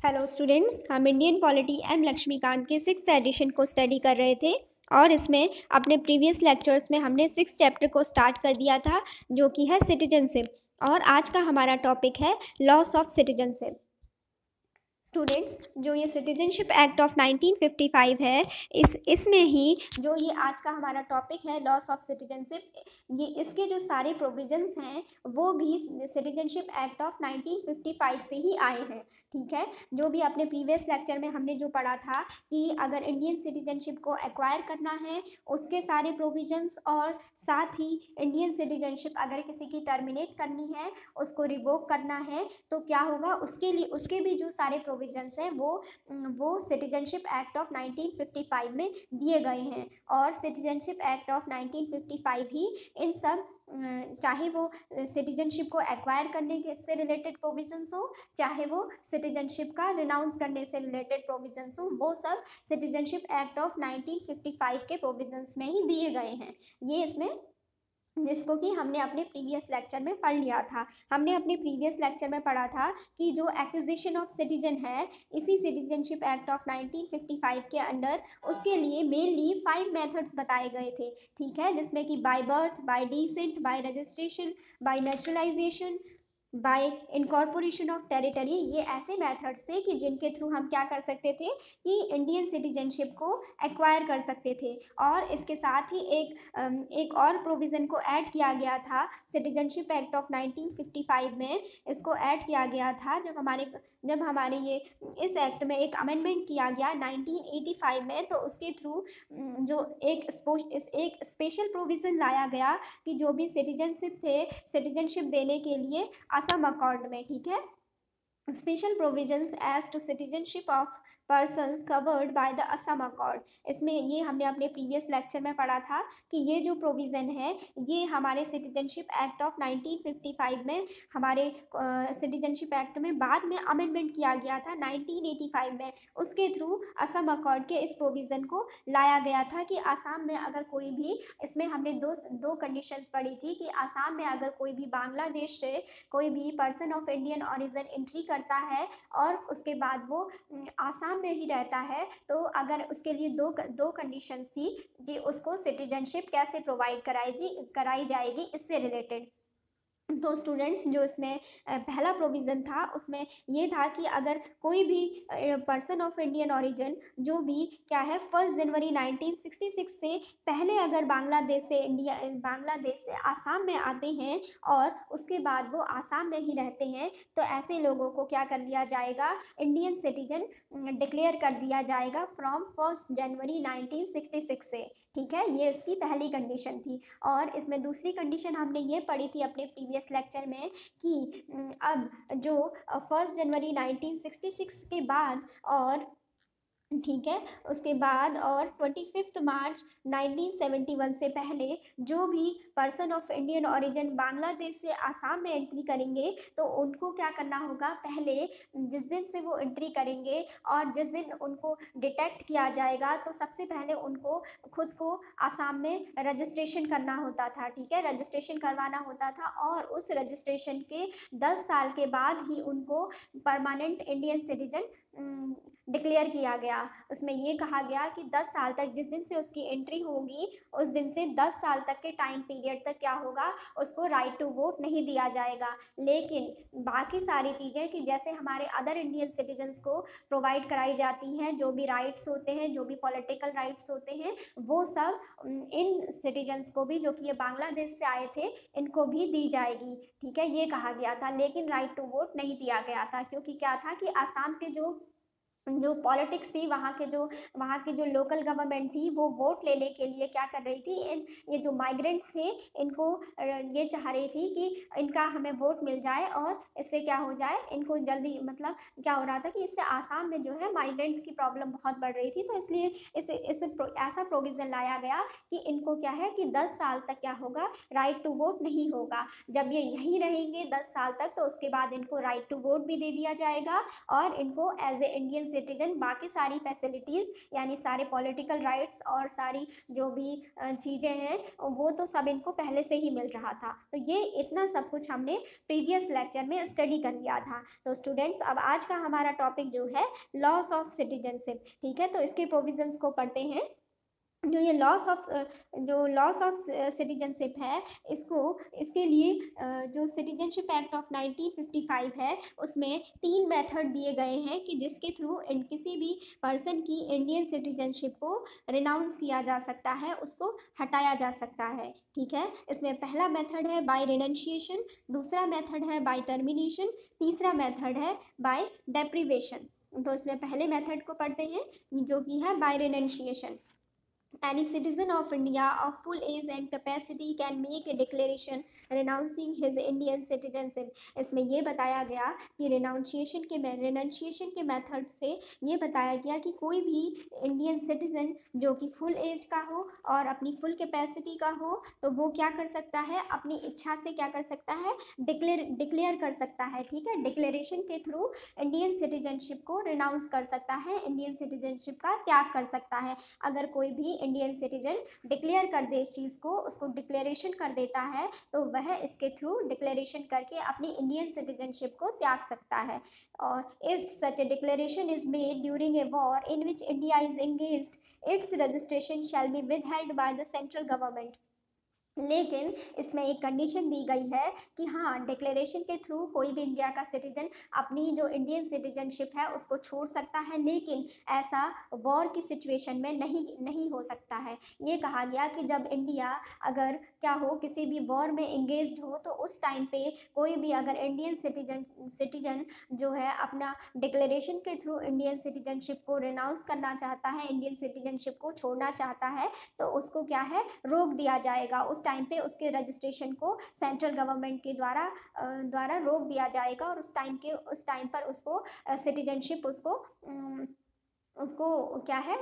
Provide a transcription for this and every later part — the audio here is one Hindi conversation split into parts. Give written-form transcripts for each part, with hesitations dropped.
हेलो स्टूडेंट्स, हम इंडियन पॉलिटी एम लक्ष्मीकांत के सिक्स एडिशन को स्टडी कर रहे थे और इसमें अपने प्रीवियस लेक्चर्स में हमने सिक्स चैप्टर को स्टार्ट कर दिया था जो कि है सिटीजनशिप। और आज का हमारा टॉपिक है लॉस ऑफ सिटीजनशिप। स्टूडेंट्स, जो ये सिटीजनशिप एक्ट ऑफ 1955 है, इसमें ही जो ये आज का हमारा टॉपिक है लॉस ऑफ सिटीजनशिप, ये इसके जो सारे प्रोविजंस हैं वो भी सिटीजनशिप एक्ट ऑफ 1955 से ही आए हैं। ठीक है, जो भी अपने प्रीवियस लेक्चर में हमने जो पढ़ा था कि अगर इंडियन सिटीजनशिप को एक्वायर करना है उसके सारे प्रोविजंस, और साथ ही इंडियन सिटीजनशिप अगर किसी की टर्मिनेट करनी है, उसको रिवोक करना है, तो क्या होगा उसके लिए, उसके भी जो सारे प्रोविजंस हैं वो सिटीजनशिप एक्ट ऑफ 1955 में दिए गए हैं। और सिटीजनशिप एक्ट ऑफ 1955 ही इन सब, चाहे वो सिटीजनशिप को एक्वायर करने के से रिलेटेड प्रोविजंस हो, चाहे वो सिटीजनशिप का रिनाउंस करने से रिलेटेड प्रोविजंस हो, वो सब सिटीजनशिप एक्ट ऑफ 1955 के प्रोविजंस में ही दिए गए हैं। ये इसमें, जिसको कि हमने अपने प्रीवियस लेक्चर में पढ़ लिया था। हमने अपने प्रीवियस लेक्चर में पढ़ा था कि जो एक्विजिशन ऑफ सिटीजन है, इसी सिटीजनशिप एक्ट ऑफ 1955 के अंडर उसके लिए मेनली 5 मेथड्स बताए गए थे। ठीक है, जिसमें कि by birth, bye decent, bye registration, bye naturalisation, bye incorporation of territory. ये ऐसे मेथड्स थे कि जिनके थ्रू हम क्या कर सकते थे कि इंडियन सिटीजनशिप को एक्वायर कर सकते थे। और इसके साथ ही एक और प्रोविज़न को ऐड किया गया था सिटीजनशिप एक्ट ऑफ 1955 में। इसको ऐड किया गया था जब हमारे ये इस एक्ट में एक अमेंडमेंट किया गया 1985 में, तो उसके थ्रू जो एक स्पेशल प्रोविज़न लाया गया कि जो भी सिटीजनशिप देने के लिए असम अकॉर्ड में, ठीक है, special provisions as to citizenship of persons covered by the Assam accord. इसमें ये हमने अपने प्रीवियस लेक्चर में पढ़ा था कि ये जो प्रोविज़न है ये हमारे सिटीजनशिप एक्ट ऑफ 1955 में, हमारे सिटीजनशिप एक्ट में बाद में अमेंडमेंट किया गया था 1985 में। उसके थ्रू असम अकॉर्ड के इस प्रोविज़न को लाया गया था कि आसाम में अगर कोई भी, इसमें हमने दो कंडीशंस पढ़ी थी कि आसाम में अगर कोई भी बांग्लादेश से कोई भी person of Indian origin entry करता है और उसके बाद वो आसाम में ही रहता है, तो अगर उसके लिए दो कंडीशंस थी कि उसको सिटीजनशिप कैसे प्रोवाइड कराई जाएगी इससे रिलेटेड। तो स्टूडेंट्स, जो इसमें पहला प्रोविज़न था उसमें ये था कि अगर कोई भी पर्सन ऑफ इंडियन ओरिजिन जो भी क्या है 1 जनवरी 1966 से पहले अगर बांग्लादेश से आसाम में आते हैं और उसके बाद वो आसाम में ही रहते हैं, तो ऐसे लोगों को क्या कर लिया जाएगा, इंडियन सिटीजन डिक्लेयर कर दिया जाएगा फ्रॉम 1 जनवरी 1966 से। ठीक है, ये इसकी पहली कंडीशन थी। और इसमें दूसरी कंडीशन हमने ये पढ़ी थी अपने प्रीवियस लेक्चर में कि अब जो 1 जनवरी 1966 के बाद और, ठीक है, उसके बाद और 25 मार्च 1971 से पहले जो भी person of Indian origin Bangladesh से आसाम में एंट्री करेंगे, तो उनको क्या करना होगा, पहले जिस दिन से वो एंट्री करेंगे और जिस दिन उनको डिटेक्ट किया जाएगा, तो सबसे पहले उनको खुद को आसाम में रजिस्ट्रेशन करना होता था। ठीक है, रजिस्ट्रेशन करवाना होता था और उस रजिस्ट्रेशन के 10 साल के बाद ही उनको परमानेंट इंडियन सिटीजन डिक्लेयर किया गया। उसमें ये कहा गया कि 10 साल तक, जिस दिन से उसकी एंट्री होगी उस दिन से 10 साल तक के टाइम पीरियड तक क्या होगा, उसको राइट टू वोट नहीं दिया जाएगा। लेकिन बाकी सारी चीज़ें कि जैसे हमारे अदर इंडियन सिटीजन्स को प्रोवाइड कराई जाती हैं, जो भी राइट्स होते हैं, जो भी पॉलिटिकल राइट्स होते हैं, वो सब इन सिटीजन्स को भी, जो कि ये बांग्लादेश से आए थे, इनको भी दी जाएगी। ठीक है, ये कहा गया था। लेकिन राइट टू वोट नहीं दिया गया था, क्योंकि क्या था कि आसाम के जो पॉलिटिक्स थी, वहाँ की जो लोकल गवर्नमेंट थी, वो वोट लेने के लिए क्या कर रही थी, ये जो माइग्रेंट्स थे इनको ये चाह रही थी कि इनका हमें वोट मिल जाए और इससे क्या हो जाए, इनको जल्दी, मतलब क्या हो रहा था कि इससे आसाम में जो है माइग्रेंट्स की प्रॉब्लम बहुत बढ़ रही थी, तो इसलिए ऐसा प्रोविज़न लाया गया कि इनको क्या है कि 10 साल तक क्या होगा, राइट टू वोट नहीं होगा। जब ये यहीं रहेंगे 10 साल तक, तो उसके बाद इनको राइट टू वोट भी दे दिया जाएगा और इनको एज ए इंडियन सिटीजन बाकी सारी फैसिलिटीज़ यानी सारे पॉलिटिकल राइट्स और सारी जो भी चीज़ें हैं वो तो सब इनको पहले से ही मिल रहा था। तो ये इतना सब कुछ हमने प्रीवियस लेक्चर में स्टडी कर लिया था। तो स्टूडेंट्स अब आज का हमारा टॉपिक जो है लॉस ऑफ सिटीजनशिप, ठीक है। तो इसके प्रोविजंस को पढ़ते हैं। जो लॉस ऑफ सिटीजनशिप है, इसके लिए जो सिटीजनशिप एक्ट ऑफ 1955 है उसमें 3 मेथड दिए गए हैं कि जिसके थ्रू किसी भी पर्सन की इंडियन सिटीजनशिप को रिनाउंस किया जा सकता है, उसको हटाया जा सकता है, ठीक है। इसमें पहला मेथड है बाय रिनंशिएशन, दूसरा मेथड है बाय टर्मिनेशन, तीसरा मेथड है बाय डेप्रीवेशन। तो इसमें पहले मेथड को पढ़ते हैं जो कि है bye रिनंशिएशन। Any citizen of India of full age and capacity can make a declaration renouncing his Indian citizenship। इसमें ये बताया गया कि रिनाउंसिएशन के मेथड से ये बताया गया कि कोई भी इंडियन सिटीजन जो कि फुल एज का हो और अपनी फुल कैपेसिटी का हो तो वो क्या कर सकता है, अपनी इच्छा से क्या कर सकता है, डिक्लेयर कर सकता है, ठीक है। डिक्लेरेशन के थ्रू इंडियन सिटीजनशिप को रिनाउंस कर सकता है, इंडियन सिटीजनशिप का त्याग कर सकता है। अगर कोई भी इंडियन सिटीजन डिक्लेयर कर दे इस चीज़ को, उसको डिक्लेरेशन कर देता है तो वह इसके थ्रू डिक्लेरेशन करके अपनी इंडियन सिटीजनशिप को त्याग सकता है। और if such A declaration is made during a war in which India is engaged, it's registration shall be withheld by the central government. लेकिन इसमें एक कंडीशन दी गई है कि हाँ, डिक्लेरेशन के थ्रू कोई भी इंडिया का सिटीजन अपनी जो इंडियन सिटीजनशिप है उसको छोड़ सकता है, लेकिन ऐसा वॉर की सिचुएशन में नहीं हो सकता है। ये कहा गया कि जब इंडिया अगर क्या हो, किसी भी वॉर में इंगेज्ड हो तो उस टाइम पे कोई भी अगर इंडियन सिटीजन जो है अपना डिक्लेरेशन के थ्रू इंडियन सिटीजनशिप को रिनाउंस करना चाहता है, इंडियन सिटीजनशिप को छोड़ना चाहता है, तो उसको क्या है, रोक दिया जाएगा। उस टाइम पे उसके रजिस्ट्रेशन को सेंट्रल गवर्नमेंट के द्वारा रोक दिया जाएगा और उस टाइम पर उसको सिटीजनशिप उसको क्या है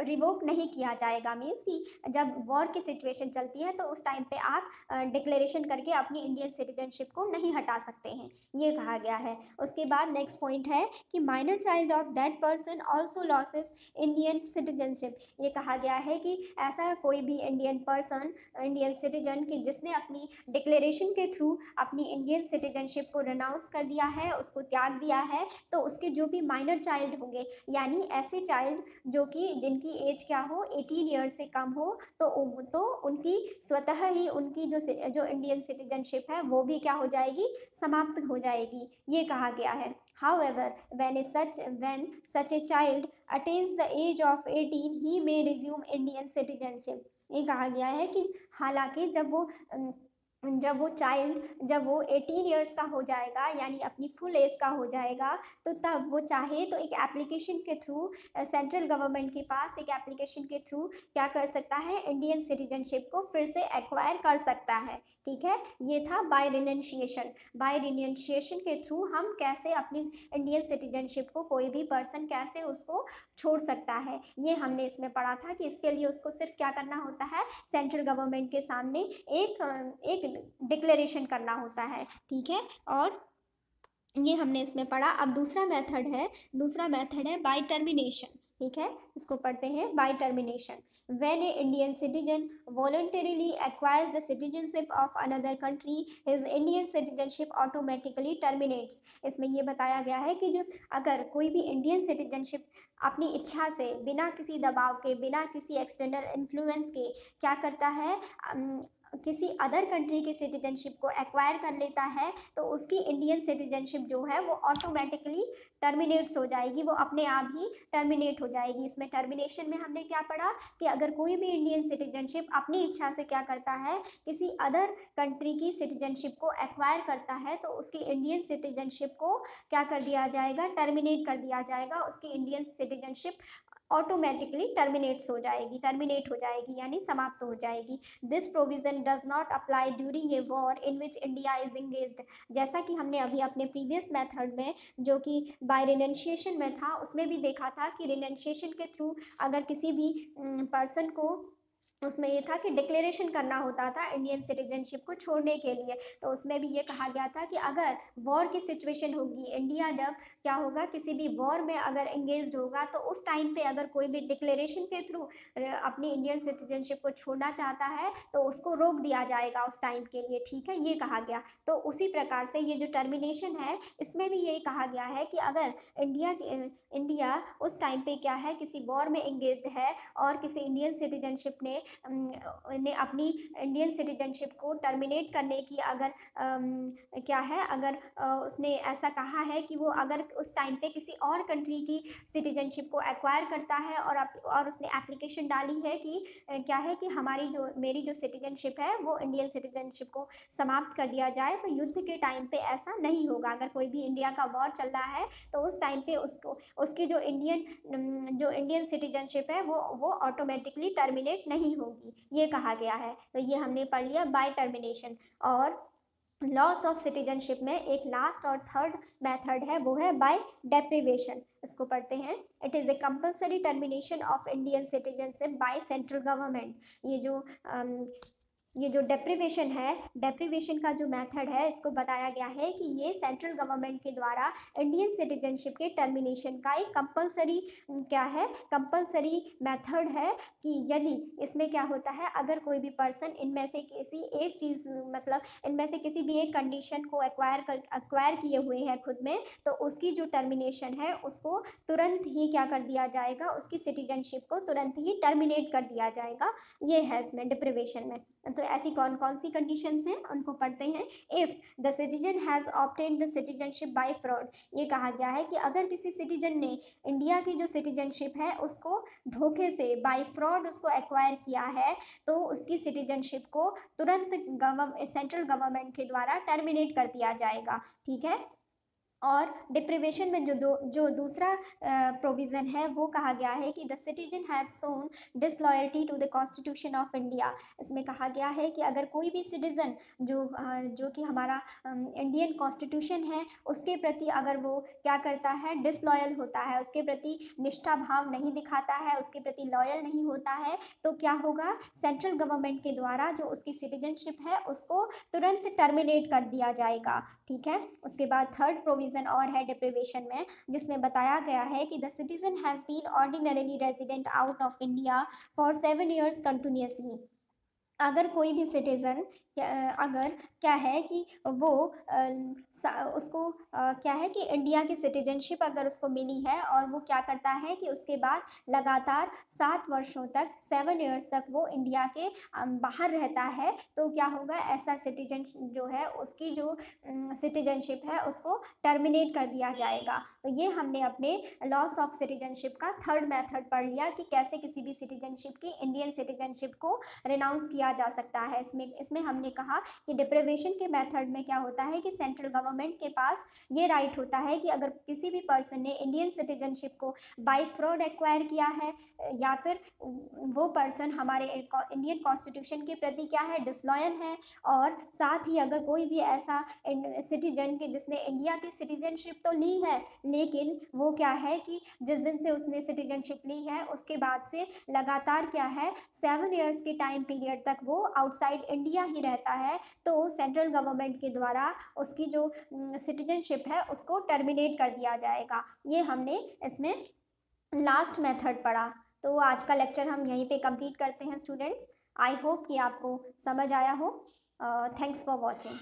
रिवोक नहीं किया जाएगा। मीन्स कि जब वॉर की सिचुएशन चलती है तो उस टाइम पे आप डिक्लेरेशन करके अपनी इंडियन सिटीजनशिप को नहीं हटा सकते हैं, ये कहा गया है। उसके बाद नेक्स्ट पॉइंट है कि minor child of that person also losses Indian citizenship. ये कहा गया है कि ऐसा कोई भी इंडियन सिटीजन कि जिसने अपनी डिक्लेरेशन के थ्रू अपनी इंडियन सिटीजनशिप को रिनाउंस कर दिया है, उसको त्याग दिया है, तो उसके जो भी माइनर चाइल्ड होंगे यानी ऐसे चाइल्ड जो कि जिनकी एज क्या हो 18 ईयर्स से कम हो, तो उनकी स्वतः ही उनकी जो इंडियन सिटीजनशिप है वो भी क्या हो जाएगी, समाप्त हो जाएगी, ये कहा गया है। However, when such a child attains the age of 18, he may resume Indian citizenship। ये कहा गया है कि हालांकि जब वो 18 ईयर्स का हो जाएगा यानी अपनी फुल एज का हो जाएगा, तो तब वो चाहे तो एक एप्लीकेशन के थ्रू सेंट्रल गवर्नमेंट के पास एक एप्लीकेशन के थ्रू क्या कर सकता है, इंडियन सिटीजनशिप को फिर से एक्वायर कर सकता है, ठीक है। ये था बाय रिनंशिएशन के थ्रू हम कैसे अपनी इंडियन सिटीजनशिप को कोई भी पर्सन कैसे उसको छोड़ सकता है, ये हमने इसमें पढ़ा था कि इसके लिए उसको सिर्फ क्या करना होता है, सेंट्रल गवर्नमेंट के सामने एक डिक्लेरेशन करना होता है, ठीक है। और ये हमने इसमें पढ़ा। अब दूसरा मेथड है बाय टर्मिनेशन, ठीक है। इसको पढ़ते हैं by termination. When a Indian citizen voluntarily acquires the citizenship of another country, his Indian citizenship automatically terminates। इसमें ये बताया गया है कि जब अगर कोई भी इंडियन सिटीजनशिप अपनी इच्छा से बिना किसी दबाव के, बिना किसी एक्सटर्नल इन्फ्लुएंस के क्या करता है, किसी अदर कंट्री की सिटीजनशिप को एक्वायर कर लेता है, तो उसकी इंडियन सिटीजनशिप जो है वो ऑटोमेटिकली टर्मिनेट्स हो जाएगी, वो अपने आप ही टर्मिनेट हो जाएगी। इसमें टर्मिनेशन में हमने क्या पढ़ा कि अगर कोई भी इंडियन सिटीजनशिप अपनी इच्छा से क्या करता है, किसी अदर कंट्री की सिटीजनशिप को एक्वायर करता है, तो उसकी इंडियन सिटीजनशिप को क्या कर दिया जाएगा, टर्मिनेट कर दिया जाएगा। उसकी इंडियन सिटीजनशिप ऑटोमेटिकली टर्मिनेट हो जाएगी यानी समाप्त हो जाएगी। This provision does not apply during a war in which India is engaged. जैसा कि हमने अभी अपने प्रीवियस मेथड में जो कि बाय रिनंशिएशन में था, उसमें भी देखा था कि रिनंशिएशन के थ्रू अगर किसी भी पर्सन को उसमें ये था कि डिक्लेरेशन करना होता था इंडियन सिटीजनशिप को छोड़ने के लिए। तो उसमें भी ये कहा गया था कि अगर वॉर की सिचुएशन होगी, इंडिया जब क्या होगा किसी भी वॉर में अगर एंगेज्ड होगा, तो उस टाइम पे अगर कोई भी डिक्लेरेशन के थ्रू अपनी इंडियन सिटीजनशिप को छोड़ना चाहता है तो उसको रोक दिया जाएगा उस टाइम के लिए, ठीक है, ये कहा गया। तो उसी प्रकार से ये जो टर्मिनेशन है इसमें भी यही कहा गया है कि अगर इंडिया उस टाइम पे क्या है किसी वॉर में एंगेज्ड है और किसी इंडियन सिटीजनशिप ने अपनी इंडियन सिटीजनशिप को टर्मिनेट करने की अगर क्या है अगर उसने ऐसा कहा है कि वो अगर उस टाइम पे किसी और कंट्री की सिटीजनशिप को एक्वायर करता है और उसने एप्लीकेशन डाली है कि क्या है कि मेरी जो सिटीजनशिप है वो इंडियन सिटीजनशिप को समाप्त कर दिया जाए, तो युद्ध के टाइम पे ऐसा नहीं होगा। अगर कोई भी इंडिया का वॉर चल रहा है तो उस टाइम पे उसकी जो इंडियन सिटीजनशिप है वो ऑटोमेटिकली टर्मिनेट नहीं होगी, ये कहा गया है। तो ये हमने पढ़ लिया बाय टर्मिनेशन। और लॉस ऑफ सिटीजनशिप में एक लास्ट और थर्ड मेथड है, वो है बाय डेप्रिवेशन। इसको पढ़ते हैं। It is a compulsory termination of Indian citizenship by central government. ये जो डेप्रिवेशन है, डेप्रिवेशन का जो मेथड है इसको बताया गया है कि ये सेंट्रल गवर्नमेंट के द्वारा इंडियन सिटीजनशिप के टर्मिनेशन का एक कंपल्सरी मेथड है। कि यदि इसमें क्या होता है, अगर कोई भी पर्सन इनमें से किसी एक चीज़ मतलब इनमें से किसी भी एक कंडीशन को एक्वायर किए हुए हैं खुद में, तो उसकी जो टर्मिनेशन है उसको तुरंत ही क्या कर दिया जाएगा, उसकी सिटीजनशिप को तुरंत ही टर्मिनेट कर दिया जाएगा। ये है इसमें डिप्रिवेशन में। तो ऐसी कौन कौन सी कंडीशंस हैं उनको पढ़ते हैं। If the citizen has obtained the citizenship by fraud, ये कहा गया है कि अगर किसी सिटीजन ने इंडिया की जो सिटीजनशिप है उसको धोखे से बाय फ्रॉड उसको एक्वायर किया है, तो उसकी सिटीजनशिप को तुरंत सेंट्रल गवर्नमेंट के द्वारा टर्मिनेट कर दिया जाएगा, ठीक है। और डिप्रिवेशन में जो दूसरा प्रोविज़न है वो कहा गया है कि the citizen has shown disloyalty to the constitution of India. इसमें कहा गया है कि अगर कोई भी सिटीज़न जो कि हमारा इंडियन कॉन्स्टिट्यूशन है उसके प्रति अगर वो क्या करता है, डिसलॉयल होता है, उसके प्रति निष्ठा भाव नहीं दिखाता है, उसके प्रति लॉयल नहीं होता है, तो क्या होगा, सेंट्रल गवर्नमेंट के द्वारा जो उसकी सिटीजनशिप है उसको तुरंत टर्मिनेट कर दिया जाएगा, ठीक है। उसके बाद थर्ड प्रोविज़न और है डिप्रिवेशन में, जिसमें बताया गया है कि the citizen has been ordinarily resident out of India for 7 years continuously. अगर कोई भी सिटीज़न अगर क्या है कि वो उसको क्या है कि इंडिया की सिटीजनशिप अगर उसको मिली है और वो क्या करता है कि उसके बाद लगातार 7 वर्षों तक 7 years तक वो इंडिया के बाहर रहता है, तो क्या होगा, ऐसा सिटीजन जो है उसकी जो सिटीजनशिप है उसको टर्मिनेट कर दिया जाएगा। तो ये हमने अपने लॉस ऑफ सिटीजनशिप का थर्ड मेथड पढ़ लिया कि कैसे किसी भी सिटीजनशिप की इंडियन सिटीजनशिप को रिनाउंस किया जा सकता है। इसमें हमने कहा कि डिप्रिवेशन के मेथड में क्या होता है कि सेंट्रल गवर्नमेंट के पास ये राइट होता है कि अगर किसी भी पर्सन ने इंडियन सिटीजनशिप को बाय फ्रॉड एक्वायर किया है या फिर वो पर्सन हमारे इंडियन कॉन्स्टिट्यूशन के प्रति क्या है, डिसलॉयल है, और साथ ही अगर कोई भी ऐसा सिटीजन के जिसने इंडिया की सिटीजनशिप तो ली है लेकिन वो क्या है कि जिस दिन से उसने सिटीजनशिप ली है उसके बाद से लगातार क्या है 7 years के टाइम पीरियड तक वो आउटसाइड इंडिया ही रहता है, तो सेंट्रल गवर्नमेंट के द्वारा उसकी जो सिटीजनशिप है उसको टर्मिनेट कर दिया जाएगा। ये हमने इसमें लास्ट मेथड पढ़ा। तो आज का लेक्चर हम यहीं पे कंप्लीट करते हैं स्टूडेंट्स। आई होप कि आपको समझ आया हो। Thanks for watching.